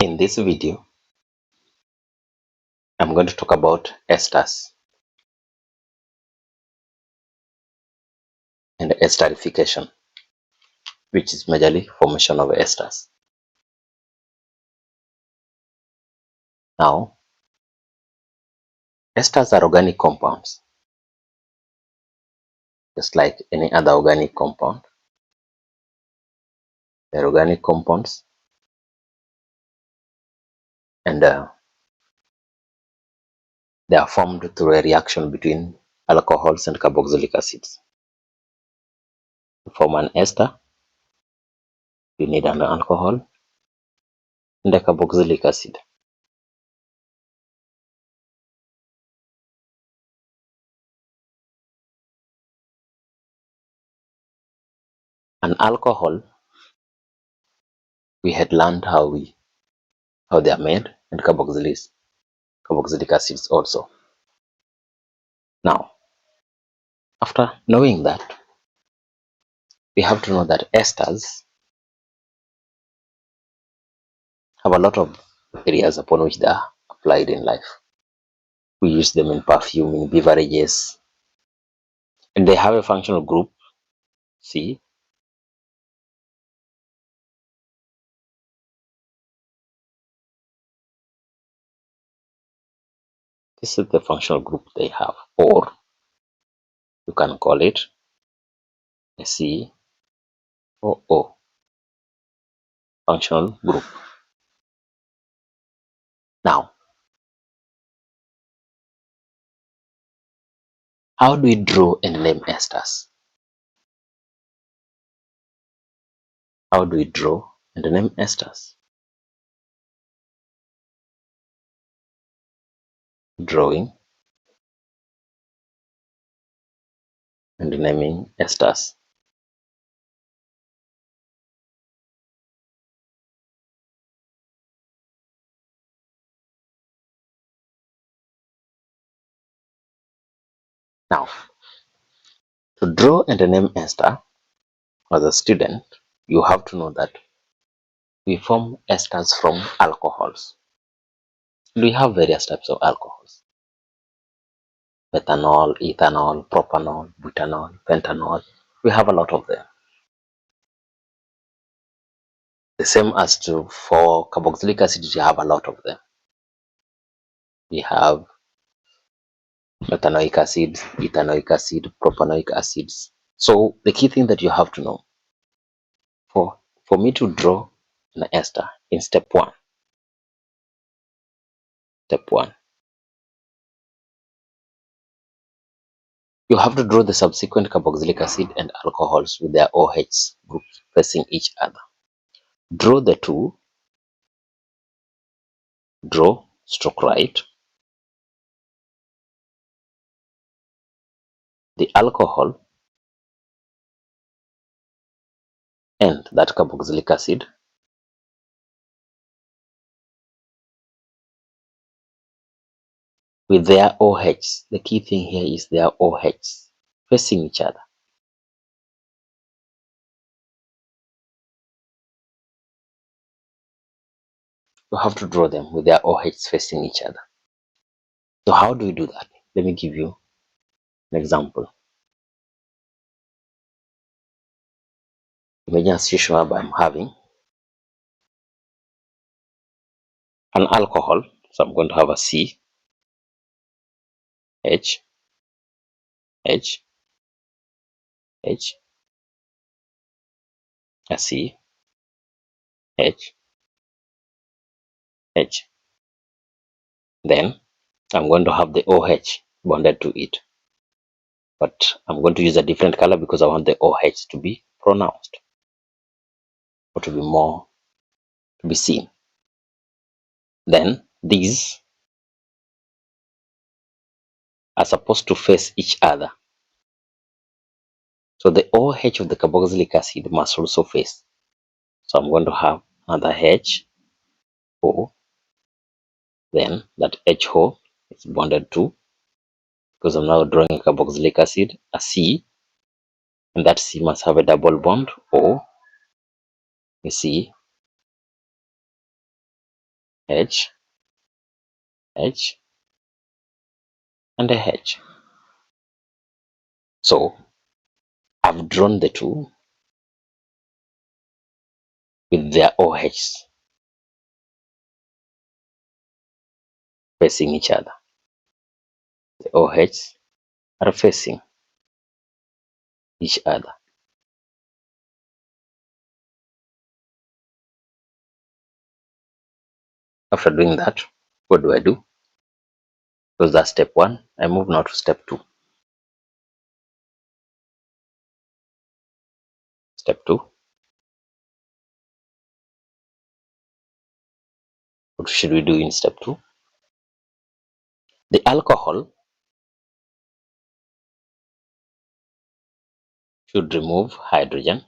In this video, I'm going to talk about esters and esterification, which is majorly formation of esters. Now, esters are organic compounds, just like any other organic compound. They're organic compounds, and they are formed through a reaction between alcohols and carboxylic acids. To form an ester, you need an alcohol and a carboxylic acid. An alcohol, we had learned how they are made, and carboxylic acids also. Now, after knowing that, we have to know that esters have a lot of areas upon which they are applied in life. We use them in perfume, in beverages, and they have a functional group, C. This is the functional group they have, or you can call it a COO, functional group. Now, how do we draw and name esters? How do we draw and name esters? Drawing and naming esters. Now, to draw and name ester, as a student, you have to know that we form esters from alcohols. We have various types of alcohols: methanol, ethanol, propanol, butanol, pentanol. We have a lot of them. The same as for carboxylic acid, we have a lot of them. We have methanoic acid, ethanoic acid, propanoic acids. So the key thing that you have to know, for me to draw an ester in step one, you have to draw the subsequent carboxylic acid and alcohols with their OH groups facing each other. Draw the two, draw, stroke right, the alcohol and that carboxylic acid, with their OH. The key thing here is their OH facing each other. You have to draw them with their OH facing each other. So how do we do that? Let me give you an example. Imagine a situation where I'm having an alcohol. So I'm going to have a C, H, H, H, a C, H, H. Then I'm going to have the OH bonded to it. But I'm going to use a different color because I want the OH to be pronounced, or to be seen. Then these are supposed to face each other. So the OH of the carboxylic acid must also face. So I'm going to have another HO. Then that HO is bonded to, because I'm now drawing a carboxylic acid, a C, and that C must have a double bond, O, you see, H, H, and a H. So I've drawn the two with their OHs facing each other. The OHs are facing each other. After doing that, what do? Because that's step 1. I move now to step 2. Step 2. What should we do in step 2? The alcohol should remove hydrogen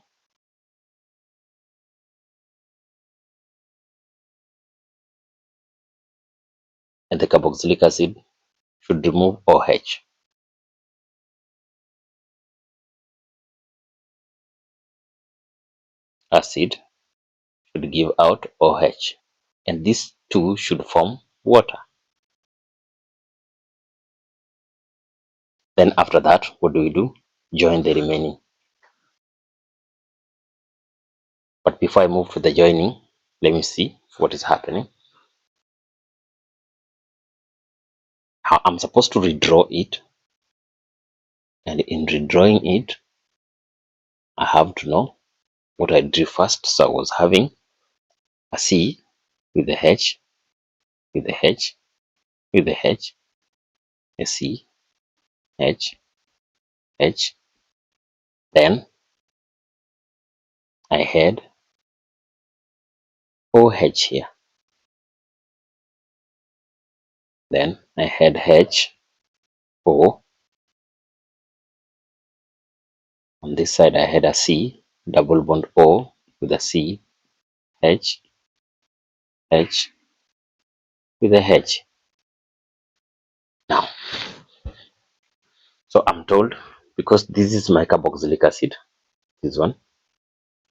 and the carboxylic acid should remove OH. Acid should give out OH, and these two should form water. Then after that, what do? Join the remaining. But before I move to the joining, let me see what is happening. How I'm supposed to redraw it, and in redrawing it, I have to know what I drew first. So I was having a C with the H, with the H, with the H, a C, H, H. Then I had OH here. Then I had H, O. On this side I had a C, double bond O with a C, H, H with a H. Now, so I'm told, because this is my carboxylic acid, this one,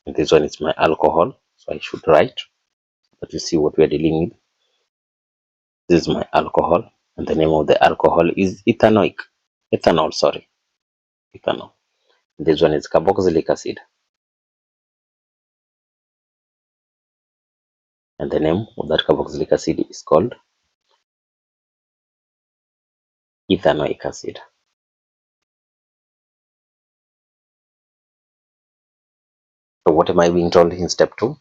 and this one is my alcohol, so I should write, but you see what we are dealing with. This is my alcohol, and the name of the alcohol is ethanol. Ethanol. This one is carboxylic acid, and the name of that carboxylic acid is called ethanoic acid. So what am I being told in step 2?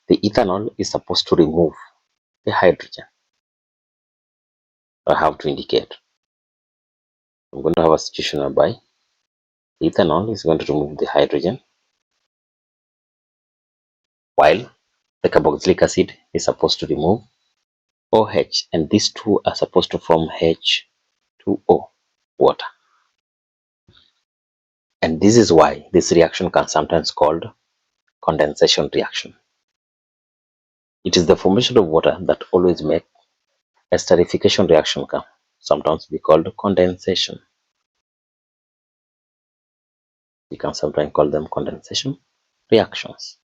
The ethanol is supposed to remove the hydrogen. I have to indicate. I'm going to have a situation whereby the ethanol is going to remove the hydrogen, while the carboxylic acid is supposed to remove OH, and these two are supposed to form H2O, water. And this is why this reaction can sometimes called condensation reaction. It is the formation of water that always make esterification reaction can sometimes be called condensation. We can sometimes call them condensation reactions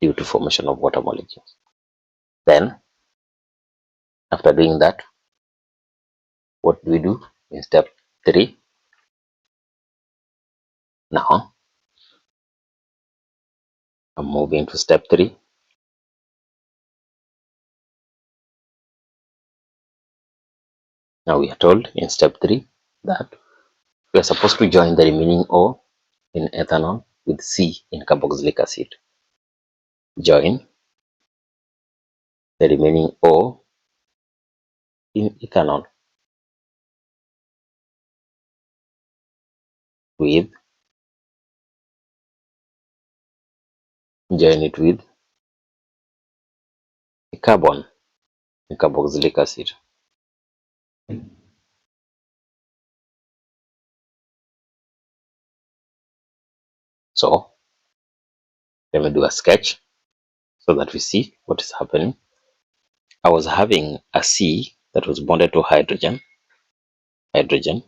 due to formation of water molecules. Then, after doing that, what do we do in step 3? Now, I'm moving to step 3. Now we are told in step 3 that we are supposed to join the remaining O in ethanol with C in carboxylic acid. Join the remaining O in ethanol with, join it with a carbon in carboxylic acid. So let me do a sketch so that we see what is happening. I was having a C that was bonded to hydrogen, hydrogen,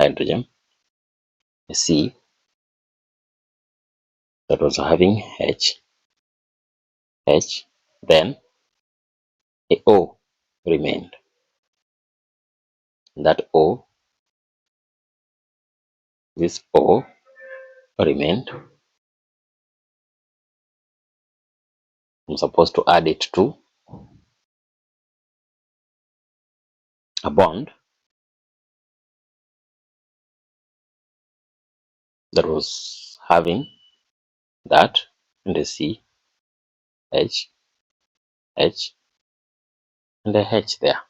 hydrogen, a C that was having H, H, then a O remained. That O, this O remained. I'm supposed to add it to a bond that was having that and a C, H, H, and a H there.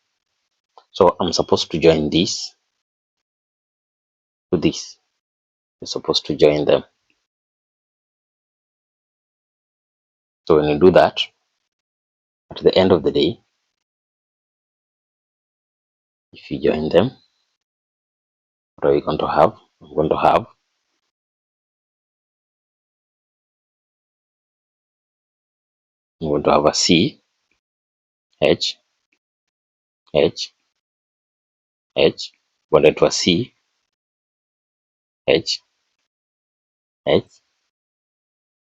So I'm supposed to join this to this. You're supposed to join them. So when you do that, at the end of the day, if you join them, what are we going to have? I'm going to have a C, H, H, H, bonded to a C, H, H.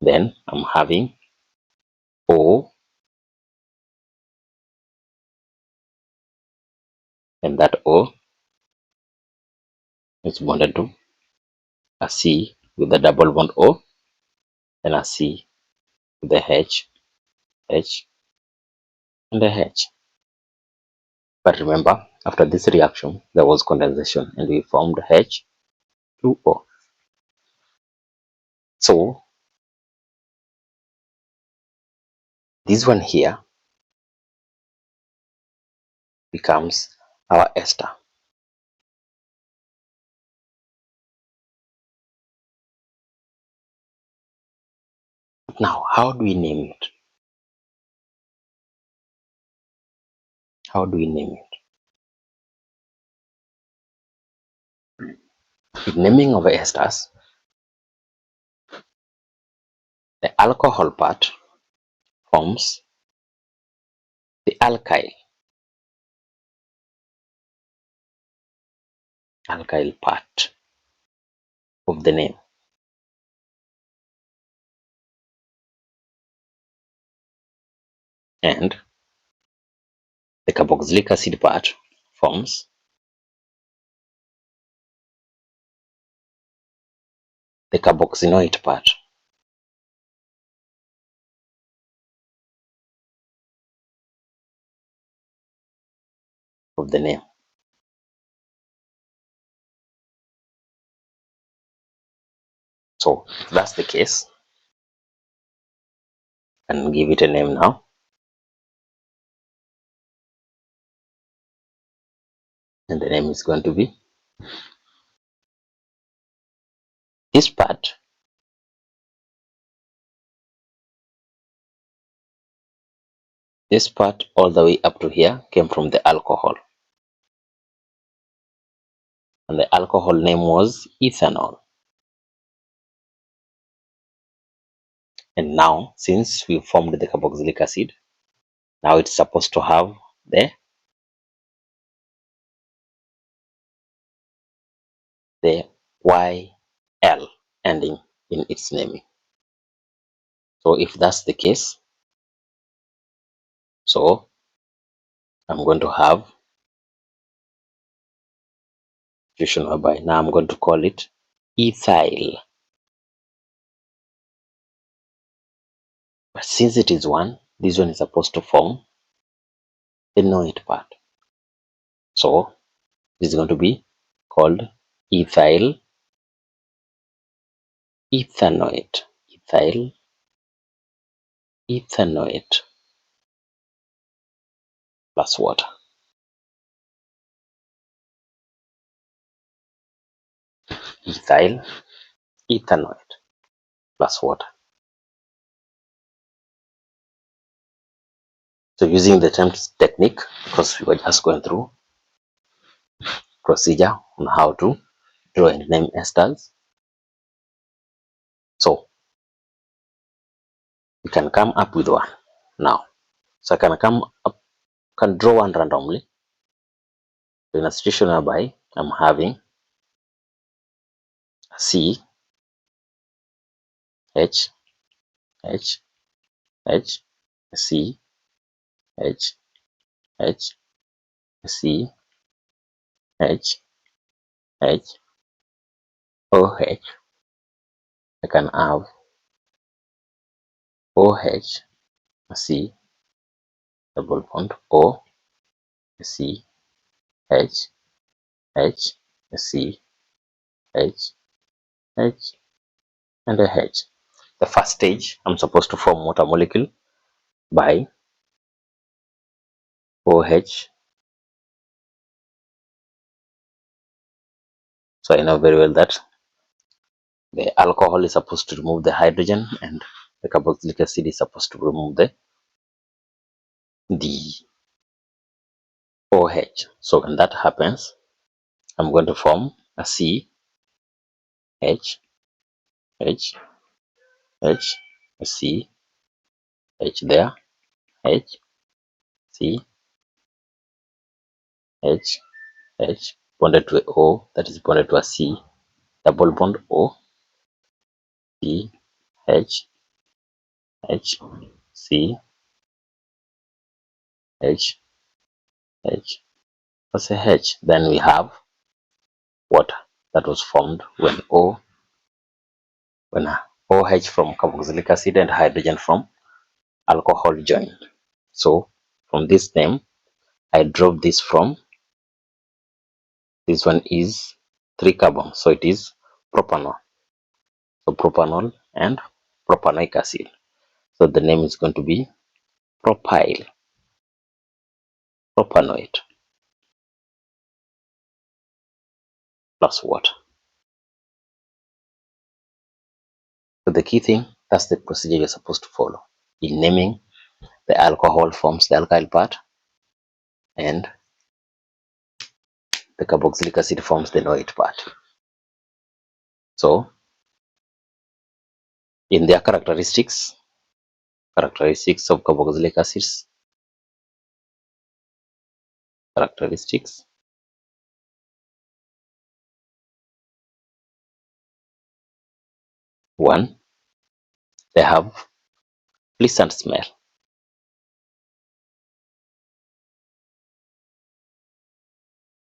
Then I'm having O, and that O is bonded to a C with a double bond O, and a C with a H, H, and a H. But remember, after this reaction, there was condensation and we formed H2O. So this one here becomes our ester. Now, how do we name it? How do we name it? In naming of esters, the alcohol part forms the alkyl part of the name, and the carboxylic acid part forms the carboxynoid part of the name. So if that's the case, and give it a name now. And the name is going to be this part all the way up to here came from the alcohol, and the alcohol name was ethanol. And now, since we formed the carboxylic acid, now it's supposed to have the YL ending in its naming. So if that's the case, so I'm going to have situation whereby now I'm going to call it ethyl. But since it is one, this one is supposed to form the noid part. So this is going to be called ethyl ethanoate. Ethyl ethanoate plus water. Ethyl ethanoate plus water. So using the terms technique, because we were just going through procedure on how to draw and name esters. So we can come up with one now. So I can draw one randomly. So in a situation whereby I'm having C, H, H, H, C, H, H, C, H, H, OH. I can have OH, C, double bond, O, C, H, H, C, H, H, and a H. The first stage, I'm supposed to form water molecule by OH. So I know very well that the alcohol is supposed to remove the hydrogen and the carboxylic acid is supposed to remove the OH. So when that happens, I'm going to form a C, H, H, H, a C, H there, H, C, H, H, bonded to a O, that is bonded to a C, double bond O, C, H, H, C, H, H, plus a H. Then we have water that was formed when OH from carboxylic acid and hydrogen from alcohol joined. So from this name, I drove this from, this one is 3 carbon, so it is propanol. So propanol and propanoic acid. So the name is going to be propyl propanoate plus water. So the key thing, that's the procedure you're supposed to follow. In naming, the alcohol forms the alkyl part and the carboxylic acid forms the noate part. So in their characteristics of carboxylic acids, characteristics, one, they have pleasant smell.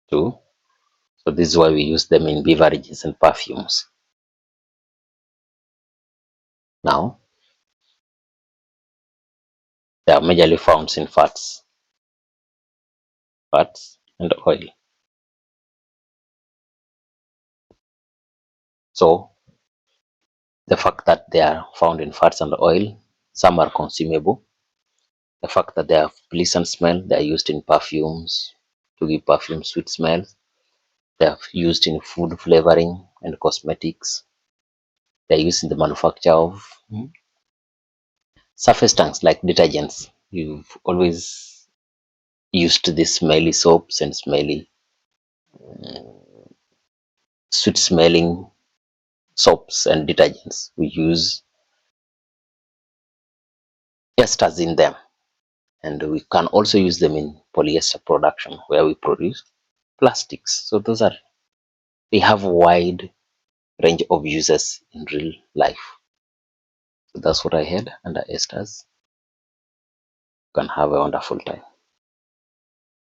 Two, so this is why we use them in beverages and perfumes. Now, they are majorly found in fats and oil. So the fact that they are found in fats and oil, some are consumable. The fact that they have pleasant smell, they are used in perfumes to give perfume sweet smell. They are used in food flavoring and cosmetics. They are used in the manufacture of surface tanks like detergents. You've always used the smelly soaps and smelly sweet smelling soaps and detergents. We use esters in them, and we can also use them in polyester production where we produce plastics. So they have a wide range of uses in real life. So that's what I had under esters. You can have a wonderful time.